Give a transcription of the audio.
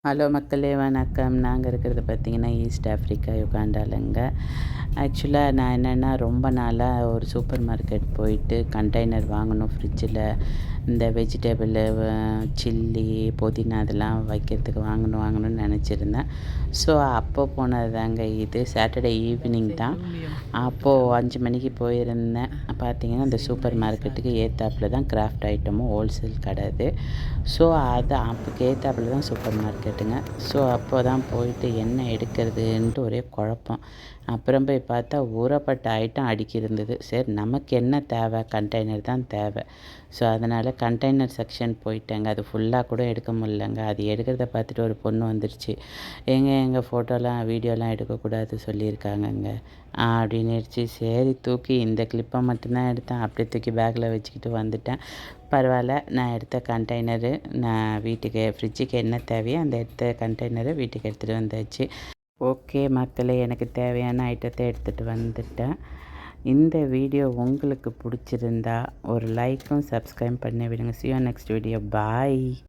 Hello மக்களே வணக்கம். நாங்கள் இருக்கிறது பார்த்திங்கன்னா ஈஸ்ட் ஆஃப்ரிக்கா யுகாண்டாலங்க. ஆக்சுவலாக நான் என்னென்னா ரொம்ப நாளாக ஒரு சூப்பர் மார்க்கெட் போயிட்டு கண்டெய்னர் வாங்கணும் ஃப்ரிட்ஜில் இந்த வெஜிடபிள் சில்லி புதினா அதெல்லாம் வைக்கிறதுக்கு வாங்கணும்னு நினச்சிருந்தேன். ஸோ அப்போ போனது தாங்க இது. சாட்டர்டே ஈவினிங் தான். அப்போது 5 மணிக்கு போயிருந்தேன். பார்த்திங்கன்னா இந்த சூப்பர் மார்க்கெட்டுக்கு ஏத்தாப்பில் தான் கிராஃப்ட் ஐட்டமும் ஹோல்சேல் கடை அது. ஸோ அது அப்போக்கு ஏத்தாப்பில் தான் சூப்பர் மார்க்கெட்டுங்க. ஸோ அப்போ தான் போயிட்டு என்ன எடுக்கிறதுன்ட்டு ஒரே குழப்பம். அப்புறம் போய் பார்த்தா ஊறப்பட்ட ஐட்டம் அடுக்கி இருந்தது. சரி நமக்கு என்ன தேவை, கண்டெய்னர் தான் தேவை. ஸோ அதனால் கண்டெய்னர் செக்ஷன் போயிட்டேங்க. அது ஃபுல்லாக கூட எடுக்க முடியலங்க. அது எடுக்கிறத பார்த்துட்டு ஒரு பொண்ணு வந்துடுச்சு. எங்கள் ஃபோட்டோலாம் வீடியோலாம் எடுக்கக்கூடாது சொல்லியிருக்காங்கங்க அப்படின்னுடுச்சு. சரி தூக்கி இந்த கிளிப்பை மட்டும்தான் எடுத்தேன். அப்படியே தூக்கி பேக்கில் வச்சுக்கிட்டு வந்துட்டேன். பரவாயில்ல, நான் எடுத்த கண்டெய்னரு நான் வீட்டுக்கு ஃப்ரிட்ஜுக்கு என்ன தேவையோ அந்த எடுத்த கண்டெய்னரை வீட்டுக்கு எடுத்துகிட்டு வந்தாச்சு. ஓகே மக்களே, எனக்கு தேவையான ஐட்டத்தை எடுத்துகிட்டு வந்துட்டேன். இந்த வீடியோ உங்களுக்கு பிடிச்சிருந்தா ஒரு லைக்கும் சப்ஸ்கிரைப் பண்ணி விடுங்க. See you next video. Bye.